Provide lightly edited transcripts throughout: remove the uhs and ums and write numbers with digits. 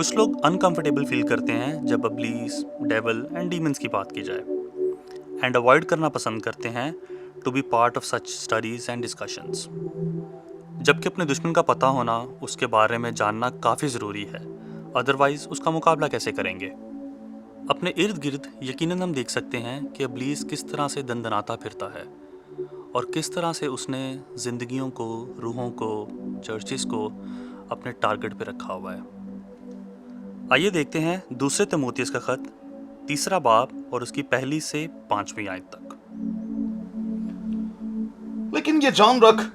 कुछ लोग uncomfortable feel करते हैं जब अब्लीस, डेविल एंड डीमंस की बात की जाए, एंड अवॉइड करना पसंद करते हैं to be part of such studies and discussions. जबकि अपने दुश्मन का पता होना, उसके बारे में जानना काफ़ी ज़रूरी है, अदरवाइज उसका मुकाबला कैसे करेंगे। अपने इर्द गिर्द यकीनन हम देख सकते हैं कि अब्लीस किस तरह से दंदनाता फिरता है और किस तरह से उसने ज़िंदगियों को, रूहों को, चर्चिस को अपने टारगेट पे रखा हुआ है। आइए देखते हैं दूसरे तिमोथियस का खत, तीसरा बाब और उसकी 1 से 5 आयत तक। लेकिन ये जान रख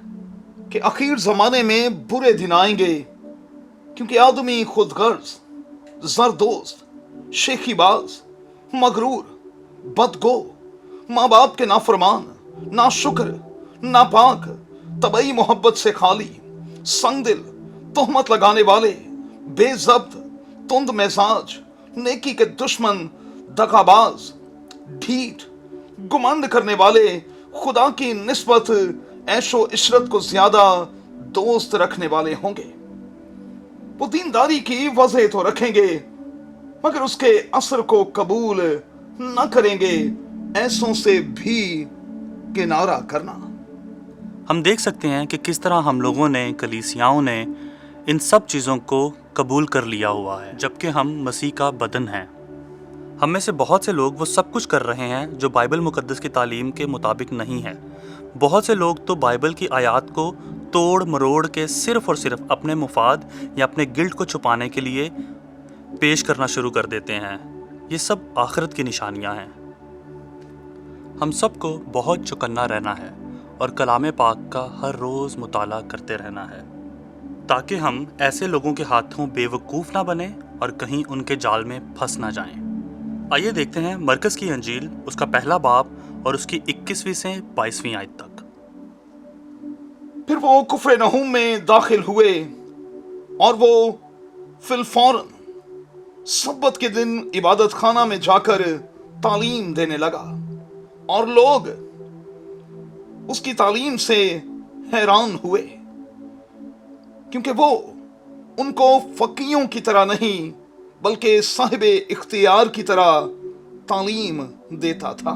कि आखिर जमाने में बुरे दिन आएंगे, क्योंकि आदमी खुदगर्ज, जरदोस्त, शेखीबाज, मगरूर, बदगो, माँ बाप के नाफरमान, नाशुक्र, नापाक, तबई मोहब्बत से खाली, संगदिल, तोहमत लगाने वाले, बेजब्त, तुंद मिजाज, नेकी के दुश्मन, दगाबाज, ढीठ, गुमंड करने वाले, खुदा की निस्बत ऐशो इशरत को ज्यादा दोस्त रखने वाले होंगे। वो दीनदारी की वजह तो रखेंगे, मगर उसके असर को कबूल न करेंगे। ऐसों से भी किनारा करना। हम देख सकते हैं कि किस तरह हम लोगों ने, कलीसियाओं ने इन सब चीज़ों को कबूल कर लिया हुआ है, जबकि हम मसीह का बदन हैं। हम में से बहुत से लोग वो सब कुछ कर रहे हैं जो बाइबल मुकद्दस की तालीम के मुताबिक नहीं है। बहुत से लोग तो बाइबल की आयत को तोड़ मरोड़ के सिर्फ और सिर्फ अपने मुफाद या अपने गिल्ट को छुपाने के लिए पेश करना शुरू कर देते हैं। ये सब आखिरत की निशानियां हैं। हम सबको बहुत चौकन्ना रहना है और कलाम पाक का हर रोज़ मुताला करते रहना है, ताकि हम ऐसे लोगों के हाथों बेवकूफ़ ना बने और कहीं उनके जाल में फंस ना जाएं। आइए देखते हैं मरकस की अंजील, उसका 1 बाब और उसकी 21वीं से 22वीं आयत तक। फिर वो कुफ्रे नहूम में दाखिल हुए और वो फिलफौरन सब्बत के दिन इबादत खाना में जाकर तालीम देने लगा, और लोग उसकी तालीम से हैरान हुए, क्योंकि वो उनको फकीयों की तरह नहीं बल्कि साहिबे इख्तियार की तरह तालीम देता था।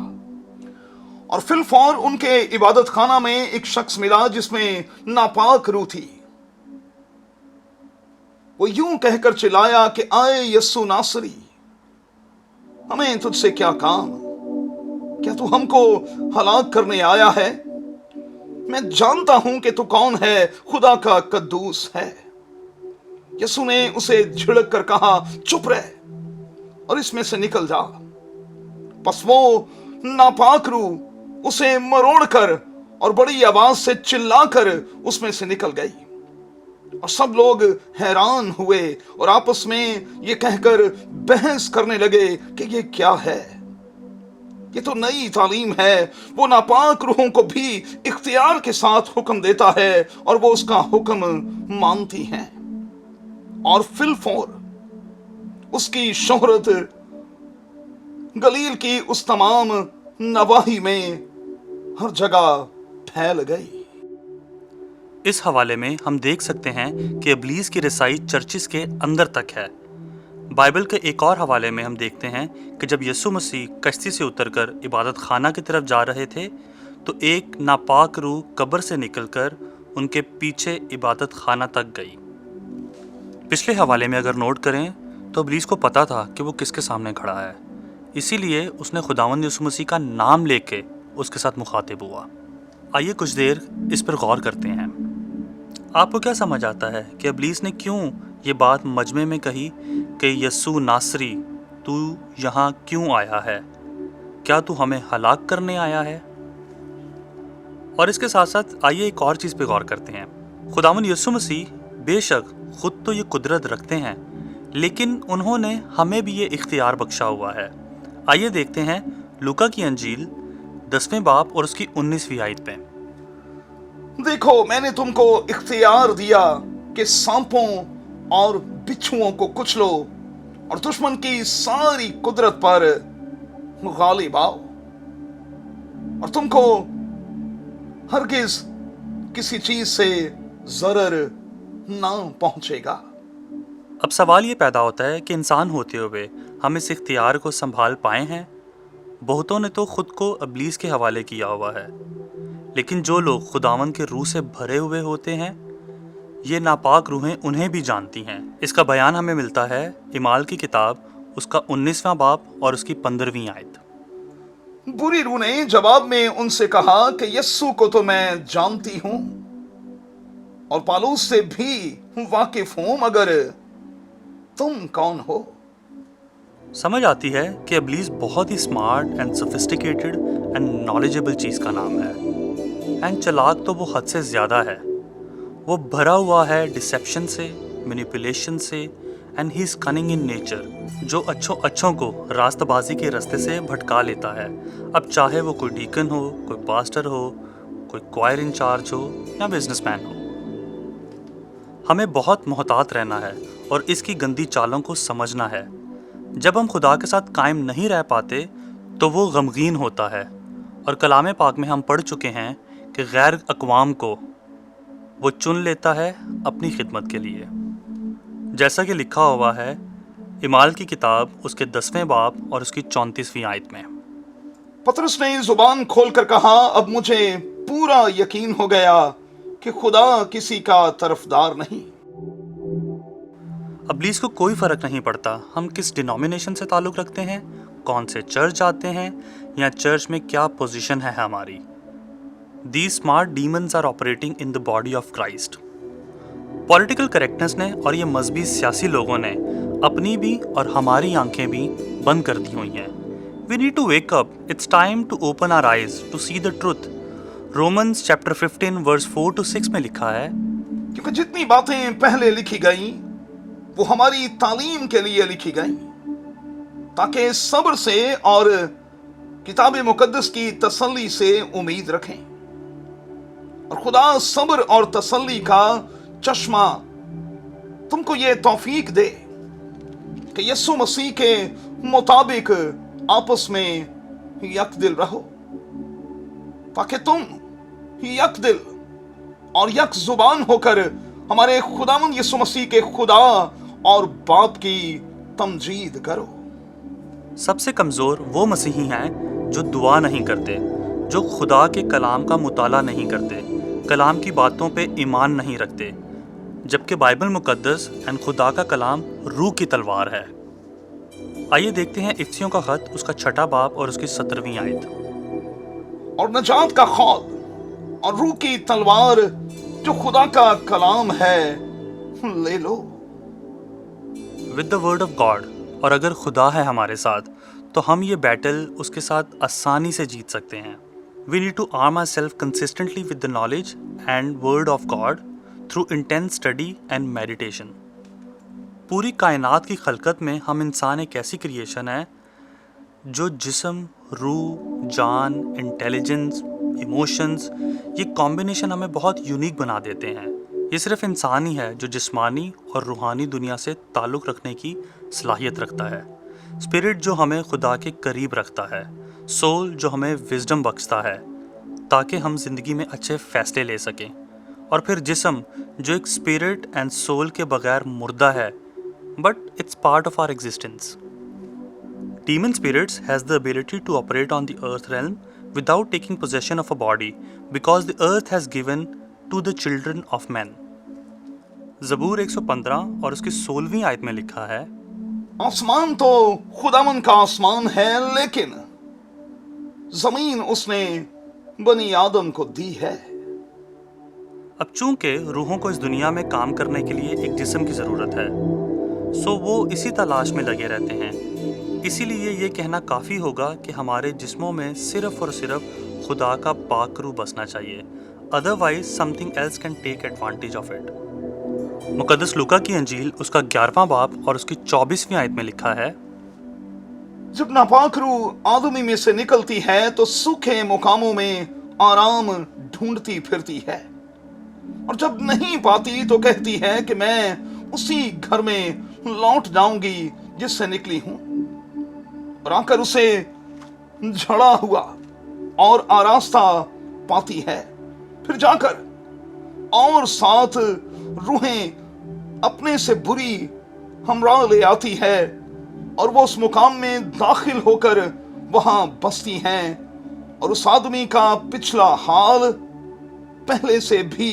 और फिलफौर उनके इबादत खाना में एक शख्स मिला जिसमें नापाक रूह थी। वो यूं कहकर चिल्लाया कि आए यस्सु नासरी, हमें तुझसे क्या काम? क्या तू हमको हलाक करने आया है? मैं जानता हूं कि तू कौन है, खुदा का कद्दूस है। यीशु ने उसे झिड़क कर कहा, चुप रह और इसमें से निकल जा। बस वो नापाक रूह उसे मरोड़ कर और बड़ी आवाज से चिल्लाकर उसमें से निकल गई। और सब लोग हैरान हुए और आपस में ये कहकर बहस करने लगे कि ये क्या है? ये तो नई तालीम है। वो नापाक रूहों को भी इख्तियार के साथ हुक्म देता है और वो उसका हुक्म मानती हैं। और फिलफौर उसकी शोहरत गलील की उस तमाम नवाही में हर जगह फैल गई। इस हवाले में हम देख सकते हैं कि इब्लीस की रसाई चर्चिस के अंदर तक है। बाइबल के एक और हवाले में हम देखते हैं कि जब यीशु मसीह कश्ती से उतरकर इबादत खाना की तरफ जा रहे थे, तो एक नापाक रूह कब्र से निकलकर उनके पीछे इबादत खाना तक गई। पिछले हवाले में अगर नोट करें तो इब्लीस को पता था कि वो किसके सामने खड़ा है, इसीलिए उसने खुदावंद यीशु मसीह का नाम लेके उसके साथ मुखातिब हुआ। आइए कुछ देर इस पर गौर करते हैं। आपको क्या समझ आता है कि इब्लीस ने क्यों ये बात मजमे में कही कि यस्सु नासरी, तू यहाँ क्यों आया है? क्या तू हमें हलाक करने आया है? और इसके साथ साथ आइए एक और चीज़ पे गौर करते हैं। खुदावंद यीशु मसीह बेशक खुद तो ये कुदरत रखते हैं, लेकिन उन्होंने हमें भी ये इख्तियार बख्शा हुआ है। आइए देखते हैं लूका की अंजील 10वें बाब और उसकी 19वीं आयत पे। देखो, मैंने तुमको इख्तियार दिया कि सांपों और बिच्छुओं को कुचलो और दुश्मन की सारी कुदरत पर गालिब आओ, और तुमको हरगिज किसी चीज से जरर ना पहुंचेगा। اب سوال یہ پیدا ہوتا ہے کہ انسان ہوتے ہوئے ہم اس اختیار کو سنبھال پائے ہیں؟ بہتوں نے تو خود کو ابلیس کے حوالے کیا ہوا ہے، لیکن جو لوگ خداوند کے روح سے بھرے ہوئے ہوتے ہیں، یہ ناپاک روحیں انہیں بھی جانتی ہیں۔ اس کا بیان ہمیں ملتا ہے اعمال کی کتاب، اس کا 19واں باب اور اس کی 15ویں آیت۔ بری روح نے جواب میں ان سے کہا کہ یسوع کو تو میں جانتی ہوں اور پالوس سے بھی واقف ہوں، مگر تم کون ہو؟ سمجھ آتی ہے کہ ابلیس بہت ہی smart and sophisticated and knowledgeable چیز کا نام ہے، اینڈ چلاک تو وہ حد سے زیادہ ہے۔ وہ بھرا ہوا ہے ڈسیپشن سے، مینیپولیشن سے، and he is کننگ in nature, جو اچھوں کو راست بازی کے رستے سے بھٹکا لیتا ہے، اب چاہے وہ کوئی ڈیکن ہو، کوئی پاسٹر ہو، کوئی کوائر انچارج ہو یا بزنس مین ہو۔ ہمیں بہت محتاط رہنا ہے اور اس کی گندی چالوں کو سمجھنا ہے۔ جب ہم خدا کے ساتھ قائم نہیں رہ پاتے تو وہ غمگین ہوتا ہے، اور کلام پاک میں ہم پڑھ چکے ہیں کہ غیر اقوام کو وہ چن لیتا ہے اپنی خدمت کے لیے، جیسا کہ لکھا ہوا ہے اعمال کی کتاب اس کے 10ویں باب اور اس کی 34ویں آیت میں۔ پطرس نے زبان کھول کر کہا، اب مجھے پورا یقین ہو گیا کہ خدا کسی کا طرفدار نہیں۔ ابلیس کو کوئی فرق نہیں پڑتا ہم کس ڈینومینیشن سے تعلق رکھتے ہیں، کون سے چرچ جاتے ہیں، یا چرچ میں کیا پوزیشن ہے ہماری۔ These smart demons are operating in the body of Christ۔ Political correctness نے اور یہ مذہبی سیاسی لوگوں نے اپنی بھی اور ہماری آنکھیں بھی بند کر دی ہوئی ہیں۔ We need to wake up. It's time to open our eyes to see the truth۔ Romans chapter 15 verse 4 to 6 میں لکھا ہے، کیونکہ جتنی باتیں پہلے لکھی گئیں وہ ہماری تعلیم کے لیے لکھی گئیں، تاکہ صبر سے اور کتاب مقدس کی تسلی سے امید رکھیں، اور خدا صبر اور تسلی کا چشمہ تم کو یہ توفیق دے کہ یسوع مسیح کے مطابق آپس میں یک دل رہو، تاکہ تم یک دل اور یک زبان ہو کر ہمارے خداوند یسوع مسیح کے خدا اور باپ کی تمجید کرو۔ سب سے کمزور وہ مسیحی ہیں جو دعا نہیں کرتے، جو خدا کے کلام کا مطالعہ نہیں کرتے، کلام کی باتوں پہ ایمان نہیں رکھتے، جبکہ بائبل مقدس اینڈ خدا کا کلام روح کی تلوار ہے۔ آئیے دیکھتے ہیں افسیوں کا خط، اس کا 6واں باب اور اس کی 17ویں آیت۔ اور نجات کا خود اور روح کی تلوار جو خدا کا کلام ہے لے لو۔ With the word of God, اور اگر خدا ہے ہمارے ساتھ تو ہم یہ بیٹل اس کے ساتھ آسانی سے جیت سکتے ہیں۔ We need to arm our self consistently with the knowledge and word of God through intense study and meditation. پوری کائنات کی خلقت میں ہم انسان ایک ایسی کریشن ہے جو جسم، روح، جان، انٹیلیجنس، ایموشنز، یہ کمبینیشن ہمیں بہت یونیک بنا دیتے ہیں۔ یہ صرف انسان ہی ہے جو جسمانی اور روحانی دنیا سے تعلق رکھنے کی صلاحیت رکھتا ہے۔ اسپرٹ جو ہمیں خدا کے قریب رکھتا ہے، سول جو ہمیں وزڈم بخشتا ہے تاکہ ہم زندگی میں اچھے فیصلے لے سکیں، اور پھر جسم جو ایک اسپرٹ اینڈ سول کے بغیر مردہ ہے، but it's part of our existence. Demon spirits has the ability to operate on the earth realm without taking possession of a body because the earth has given to the children of men۔ زبور 115 اور اس کی 16ویں آیت میں لکھا ہے، آسمان تو خداوند کا آسمان ہے، لیکن زمین اس نے بنی آدم کو دی ہے۔ اب چونکہ روحوں کو اس دنیا میں کام کرنے کے لیے ایک جسم کی ضرورت ہے، سو وہ اسی تلاش میں لگے رہتے ہیں۔ اسی لیے یہ کہنا کافی ہوگا کہ ہمارے جسموں میں صرف اور صرف خدا کا پاک روح بسنا چاہیے، otherwise something else can take advantage of it. مقدس لوکا کی انجیل اس کا 11واں باب اور اس کی 24ویں آیت میں لکھا ہے، جب ناپاک روح آدمی میں سے نکلتی ہے تو سوکھے مقاموں میں آرام ڈھونڈتی پھرتی ہے، اور جب نہیں پاتی تو کہتی ہے کہ میں اسی گھر میں لوٹ جاؤں گی جس سے نکلی ہوں، اور آ کر اسے جھڑا ہوا اور آراستہ پاتی ہے۔ پھر جا کر اور 7 روحیں اپنے سے بری हमरा ले आती है और वो उस मुकाम में दाखिल होकर वहां बसती हैं और उस आदमी का पिछला हाल पहले से भी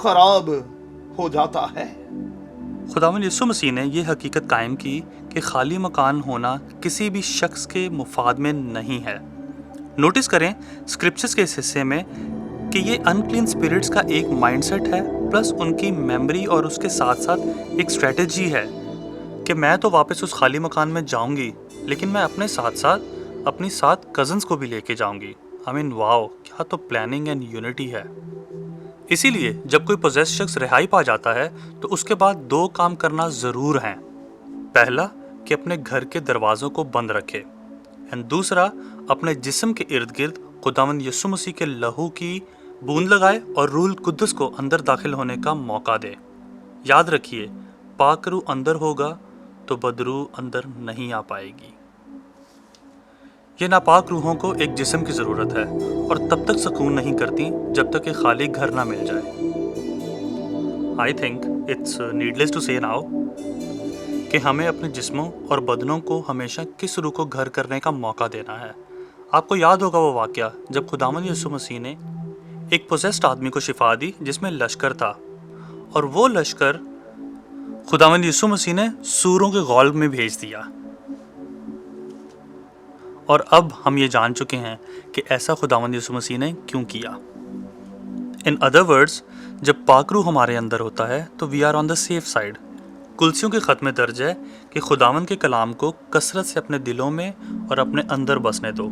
खराब हो जाता है। खुदावंद यीशु मसीह ने ये हकीकत कायम की कि खाली मकान होना किसी भी शख्स के मुफाद में नहीं है। नोटिस करें स्क्रिप्चर्स के इस हिस्से में कि ये अनक्लीन स्पिरिट्स का एक माइंडसेट है, प्लस उनकी मेमोरी और उसके साथ साथ एक स्ट्रेटजी है कि मैं तो वापस उस खाली मकान में जाऊंगी, लेकिन मैं अपने साथ साथ अपनी 7 कज़न्स को भी लेके जाऊंगी। आई मीन वाओ, क्या तो प्लानिंग एंड यूनिटी है। इसीलिए जब कोई पोजेस शख्स रिहाई पा जाता है तो उसके बाद 2 काम करना ज़रूर हैं। पहला कि अपने घर के दरवाज़ों को बंद रखे, एंड दूसरा अपने जिस्म के इर्द गिर्द खुदावंद यीशु मसीह के लहू की बूंद लगाए और रूल कुद्दस को अंदर दाखिल होने का मौका दे। याद रखिए, पाक रूह अंदर होगा तो बदरूह अंदर नहीं आ पाएगी। ये नापाक रूहों को एक जिस्म की ज़रूरत है और तब तक सुकून नहीं करती जब तक एक खाली घर ना मिल जाए। I think it's needless to say now कि हमें अपने जिस्मों और बदनों को हमेशा किस रूह को घर करने का मौका देना है। आपको याद होगा वो वाक़या जब खुदावंद यीशु मसीह ने एक पोसेस्ड आदमी को शिफा दी जिसमें लश्कर था, और वो लश्कर खुदावंद यीशु मसीह ने सूरों के गौल में भेज दिया। और अब हम ये जान चुके हैं कि ऐसा खुदावंद यीशु मसीह ने क्यों किया। इन अदर वर्ड्स, जब पाक रूह हमारे अंदर होता है तो we are on the safe side. कुलसियों के ख़त में दर्ज है कि खुदावंद के कलाम को कसरत से अपने दिलों में और अपने अंदर बसने दो,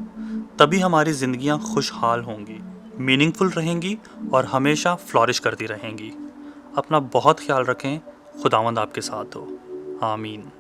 तभी हमारी ज़िंदगियाँ खुशहाल होंगी, मीनिंगफुल रहेंगी और हमेशा फ्लॉरिश करती रहेंगी। अपना बहुत ख्याल रखें। खुदावंद आपके साथ हो। आमीन।